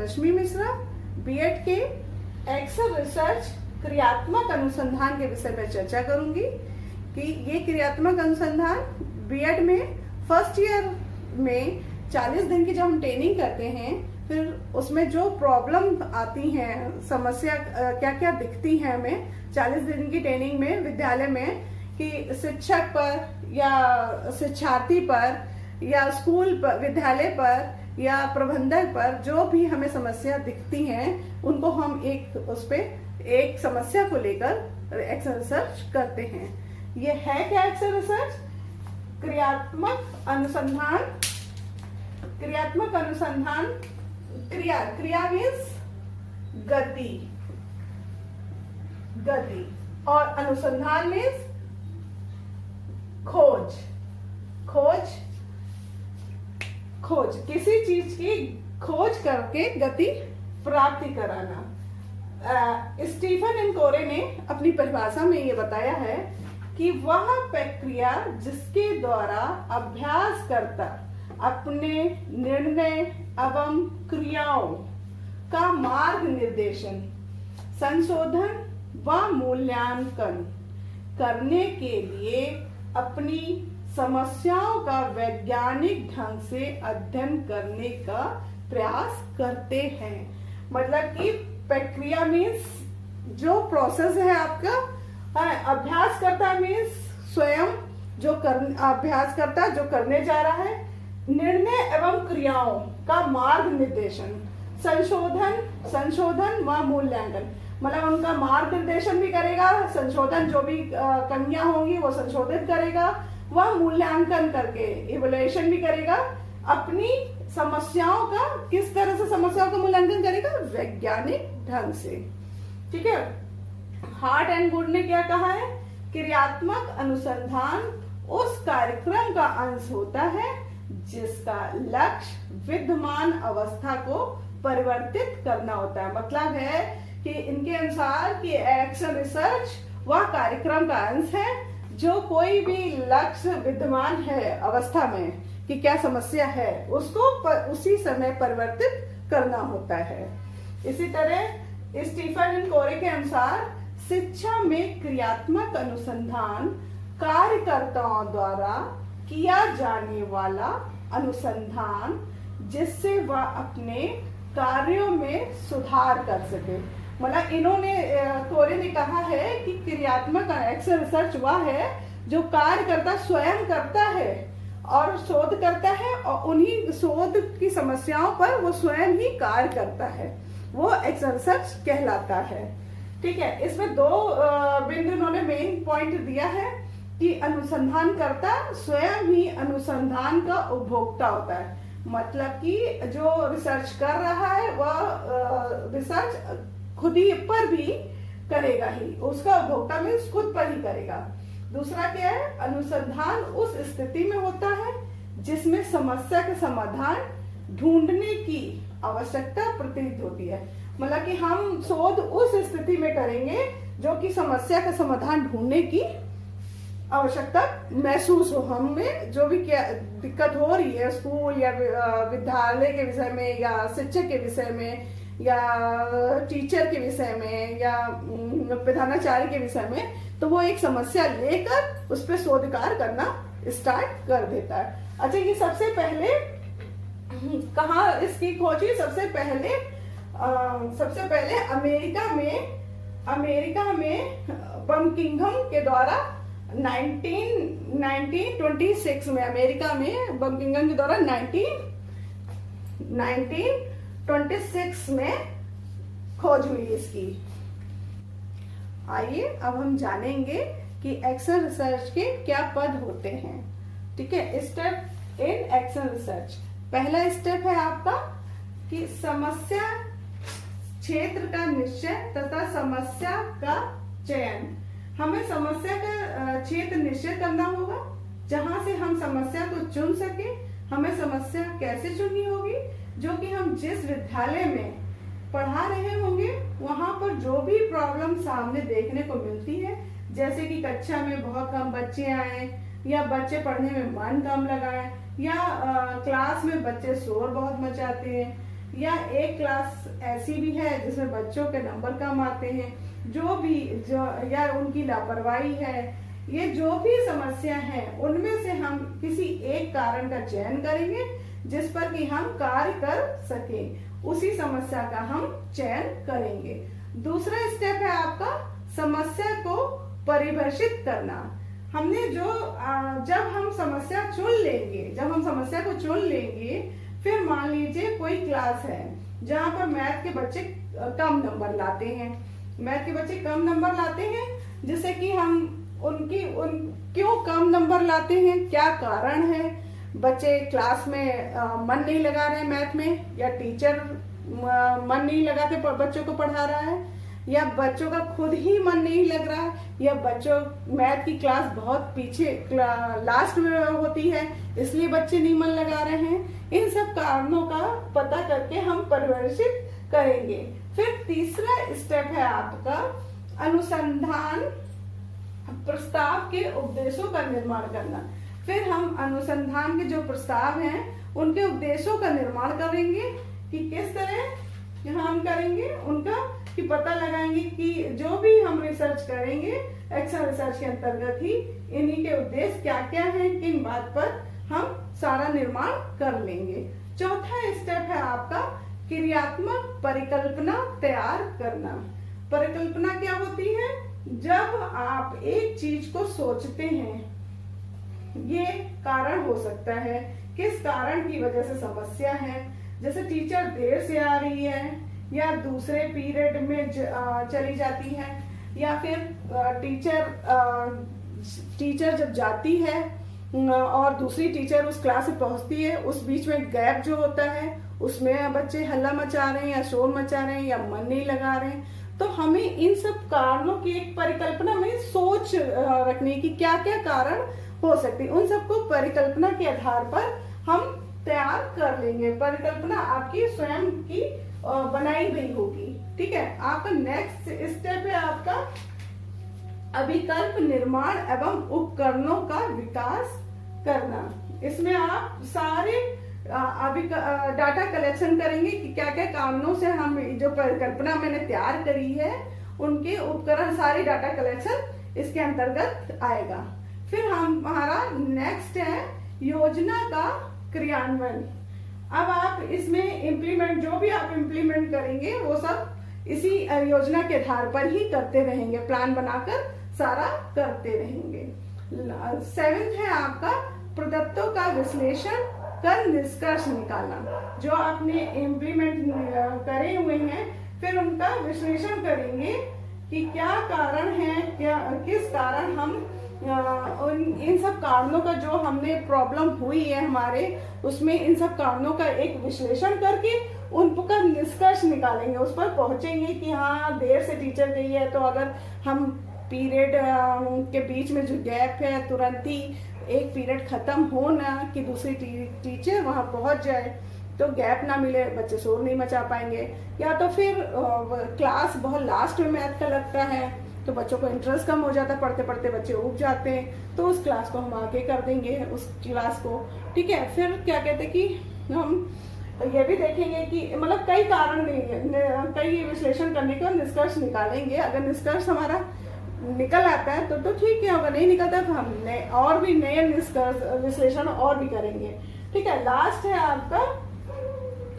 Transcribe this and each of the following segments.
रश्मि Mishra, BEd के Excel research क्रियात्मक अनुसंधान के विषय में चर्चा करूंगी कि ये क्रियात्मक अनुसंधान बीएड में फर्स्ट ईयर में 40 दिन की जब हम ट्रेनिंग करते हैं, फिर उसमें जो प्रॉब्लम आती हैं, समस्या क्या क्या दिखती हैं हमें 40 दिन की ट्रेनिंग में विद्यालय में, कि शिक्षक पर या शिक्षार्थी पर या स्कूल पर, विद्यालय पर या प्रबंधक पर जो भी हमें समस्या दिखती हैं, उनको हम उस पे एक समस्या को लेकर एक्सेल रिसर्च करते हैं। ये है क्या एक्सेल रिसर्च? क्रियात्मक अनुसंधान। क्रियात्मक अनुसंधान, क्रिया मीन्स गति, और अनुसंधान मीन्स खोज, किसी चीज की खोज करके गति प्राप्ति कराना। स्टीफन एंड कोरे ने अपनी परिभाषा में ये बताया है कि वह प्रक्रिया जिसके द्वारा अभ्यासकर्ता अपने निर्णय एवं क्रियाओं का मार्ग निर्देशन, संशोधन व मूल्यांकन करने के लिए अपनी समस्याओं का वैज्ञानिक ढंग से अध्ययन करने का प्रयास करते हैं। मतलब कि प्रक्रिया मीन्स जो प्रोसेस है आपका, अभ्यास करता मीन्स स्वयं जो अभ्यास करता जो करने जा रहा है, निर्णय एवं क्रियाओं का मार्ग निर्देशन, संशोधन व मूल्यांकन, मतलब उनका मार्ग निर्देशन भी करेगा, संशोधन जो भी कमियां होंगी वो संशोधित करेगा, वह मूल्यांकन करके इवैल्यूएशन भी करेगा, अपनी समस्याओं का किस तरह से समस्याओं का मूल्यांकन करेगा, वैज्ञानिक ढंग से। ठीक है। हार्ट एंड वुड ने क्या कहा है? क्रियात्मक अनुसंधान उस कार्यक्रम का अंश होता है जिसका लक्ष्य विद्यमान अवस्था को परिवर्तित करना होता है। मतलब है कि इनके अनुसार कि एक्सेल रिसर्च वह कार्यक्रम का अंश है जो कोई भी लक्ष्य विद्यमान है अवस्था में कि क्या समस्या है, उसको उसी समय परिवर्तित करना होता है। इसी तरह स्टीफन एंड कोरे के अनुसार शिक्षा में क्रियात्मक अनुसंधान कार्यकर्ताओं द्वारा किया जाने वाला अनुसंधान जिससे वह अपने कार्यों में सुधार कर सके। मतलब इन्होंने, कोरे ने कहा है कि क्रियात्मक एक्सेल रिसर्च वह है जो कार्यकर्ता स्वयं करता है और शोध करता है और उन्हीं शोध की समस्याओं पर वो स्वयं ही कार्य करता है, वो एक्सेल रिसर्च कहलाता है। ठीक है। इसमें दो बिंदु इन्होंने मेन पॉइंट दिया है कि अनुसंधानकर्ता स्वयं ही अनुसंधान का उपभोक्ता होता है। मतलब कि जो रिसर्च कर रहा है वह रिसर्च खुद ही पर भी करेगा ही, उसका उपभोक्ता में खुद पर ही करेगा। दूसरा क्या है? अनुसंधान उस स्थिति में होता है जिसमें समस्या का समाधान ढूंढने की आवश्यकता प्रतीत होती है। मतलब कि हम शोध उस स्थिति में करेंगे जो कि समस्या का समाधान ढूंढने की आवश्यकता महसूस हो हमें, जो भी क्या दिक्कत हो रही है स्कूल या विद्यालय के विषय में या शिक्षक के विषय में या टीचर के विषय में या प्रधानाचार्य के विषय में, तो वो एक समस्या लेकर उस पर शोध कार्य करना स्टार्ट कर देता है। अच्छा, ये सबसे पहले कहाँ इसकी खोजी? सबसे पहले अमेरिका में बकिंघम के द्वारा 1926 में, अमेरिका में बकिंघम के द्वारा 1926 में खोज हुई इसकी। आइए अब हम जानेंगे कि एक्सेल रिसर्च के क्या पद होते हैं। ठीक है। स्टेप इन एक्सेल रिसर्च, पहला स्टेप है आपका कि समस्या क्षेत्र का निश्चय तथा समस्या का चयन। हमें समस्या का क्षेत्र निश्चय करना होगा जहां से हम समस्या को चुन सके। हमें समस्या कैसे चुननी होगी? जो कि हम जिस विद्यालय में पढ़ा रहे होंगे वहां पर जो भी प्रॉब्लम सामने देखने को मिलती है, जैसे कि कक्षा में बहुत कम बच्चे आए या बच्चे पढ़ने में मन कम लगाए या क्लास में बच्चे शोर बहुत मचाते हैं या एक क्लास ऐसी भी है जिसमें बच्चों के नंबर कम आते हैं, या उनकी लापरवाही है, ये जो भी समस्या है उनमें से हम किसी एक कारण का चयन करेंगे जिस पर कि हम कार्य कर सके, उसी समस्या का हम चयन करेंगे। दूसरा स्टेप है आपका समस्या को परिभाषित करना। हमने जब हम समस्या को चुन लेंगे, फिर मान लीजिए कोई क्लास है जहां पर मैथ के बच्चे कम नंबर लाते हैं, जिससे कि हम क्यों कम नंबर लाते हैं, क्या कारण है, बच्चे क्लास में मन नहीं लगा रहे मैथ में, या टीचर मन नहीं लगा के बच्चों को पढ़ा रहा है, या बच्चों का खुद ही मन नहीं लग रहा है, या बच्चों मैथ की क्लास बहुत पीछे लास्ट में होती है इसलिए बच्चे नहीं मन लगा रहे हैं। इन सब कारणों का पता करके हम परिभाषित करेंगे। फिर तीसरा स्टेप है आपका अनुसंधान प्रस्ताव के उपदेशों का निर्माण करना। फिर हम अनुसंधान के जो प्रस्ताव हैं उनके उपदेशों का निर्माण करेंगे कि किस तरह हम करेंगे उनका, कि पता लगाएंगे कि जो भी हम रिसर्च करेंगे एक्शन रिसर्च के अंतर्गत ही इन्हीं के उद्देश्य क्या क्या हैं, किन बात पर हम सारा निर्माण कर लेंगे। चौथा स्टेप है आपका क्रियात्मक परिकल्पना तैयार करना। परिकल्पना क्या होती है? जब आप एक चीज को सोचते हैं, ये कारण हो सकता है, किस कारण की वजह से समस्या है, जैसे टीचर देर से आ रही है, या दूसरे पीरियड में चली जाती है, या फिर टीचर जब जाती है और दूसरी टीचर उस क्लास में पहुंचती है, उस बीच में गैप जो होता है उसमें बच्चे हल्ला मचा रहे हैं या शोर मचा रहे हैं या मन नहीं लगा रहे हैं। तो हमें इन सब कारणों की एक परिकल्पना में सोच रखने की क्या क्या कारण हो सकते हैं, उन सबको परिकल्पना के आधार पर हम तैयार कर लेंगे। परिकल्पना आपकी स्वयं की बनाई गई होगी। ठीक है। आपका नेक्स्ट स्टेप है आपका अभिकल्प निर्माण एवं उपकरणों का विकास करना। इसमें आप सारे डाटा कलेक्शन करेंगे कि क्या क्या कारणों से हम जो परिकल्पना मैंने तैयार करी है उनके उपकरण, सारी डाटा कलेक्शन इसके अंतर्गत आएगा। फिर हमारा नेक्स्ट है योजना का क्रियान्वयन। अब आप इसमें इम्प्लीमेंट, जो भी आप इम्प्लीमेंट करेंगे वो सब इसी योजना के आधार पर ही करते रहेंगे, प्लान बनाकर सारा करते रहेंगे। 7th है आपका प्रदत्तों का विश्लेषण कर निष्कर्ष निकालना। जो आपने इम्प्लीमेंट करे हुए हैं फिर उनका विश्लेषण करेंगे कि क्या कारण है, किस कारण हम इन सब कारणों का जो हमने प्रॉब्लम हुई है हमारे उसमें, इन सब कारणों का एक विश्लेषण करके उनका निष्कर्ष निकालेंगे, उस पर पहुंचेंगे कि हाँ देर से टीचर गई है तो अगर हम पीरियड के बीच में जो गैप है तुरंत ही एक पीरियड खत्म हो ना कि दूसरी टीचर वहां पहुंच जाए तो गैप ना मिले, बच्चे शोर नहीं मचा पाएंगे। या तो फिर क्लास बहुत लास्ट में मैथ का लगता है तो बच्चों को इंटरेस्ट कम हो जाता है, पढ़ते पढ़ते बच्चे उब जाते हैं, तो उस क्लास को हम आगे कर देंगे उस क्लास को। ठीक है। फिर क्या कहते हैं कि हम ये भी देखेंगे कि मतलब कई कारण नहीं, कई विश्लेषण करने के बाद निष्कर्ष निकालेंगे। अगर निष्कर्ष हमारा निकल आता है तो ठीक है, अगर नहीं निकलता तो हम और भी नए निष्कर्ष विश्लेषण और भी करेंगे। ठीक है। लास्ट है आपका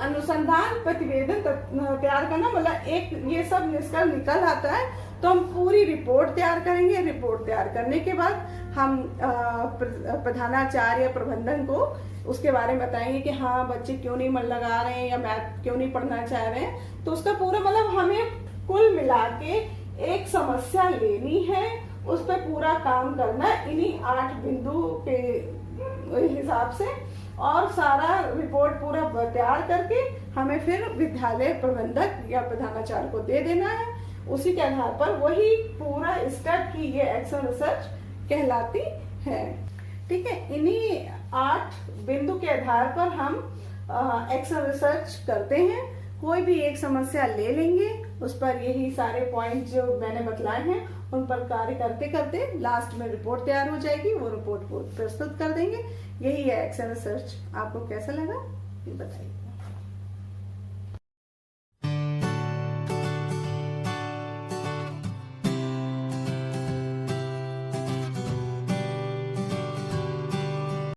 अनुसंधान प्रतिवेदन तैयार करना। मतलब एक ये सब निष्कर्ष निकल आता है तो हम पूरी रिपोर्ट तैयार करेंगे। रिपोर्ट तैयार करने के बाद हम प्रधानाचार्य या प्रबंधन को उसके बारे में बताएंगे कि हाँ बच्चे क्यों नहीं मन लगा रहे हैं या मैथ क्यों नहीं पढ़ना चाह रहे हैं। तो उसका पूरा मतलब हमें कुल मिला के एक समस्या लेनी है, उस पर पूरा काम करना इन्हीं 8 बिंदु के हिसाब से, और सारा रिपोर्ट पूरा तैयार करके हमें फिर विद्यालय प्रबंधक या प्रधानाचार्य को दे देना है। उसी के आधार पर वही पूरा स्टेप की ये एक्शन रिसर्च कहलाती है। ठीक है। इन्हीं 8 बिंदु के आधार पर हम एक्शन रिसर्च करते हैं। कोई भी एक समस्या ले लेंगे, उस पर यही सारे पॉइंट जो मैंने बतलाए हैं उन पर कार्य करते करते लास्ट में रिपोर्ट तैयार हो जाएगी, वो रिपोर्ट को प्रस्तुत कर देंगे। यही है एक्शन रिसर्च। आपको कैसा लगा ये बताइए।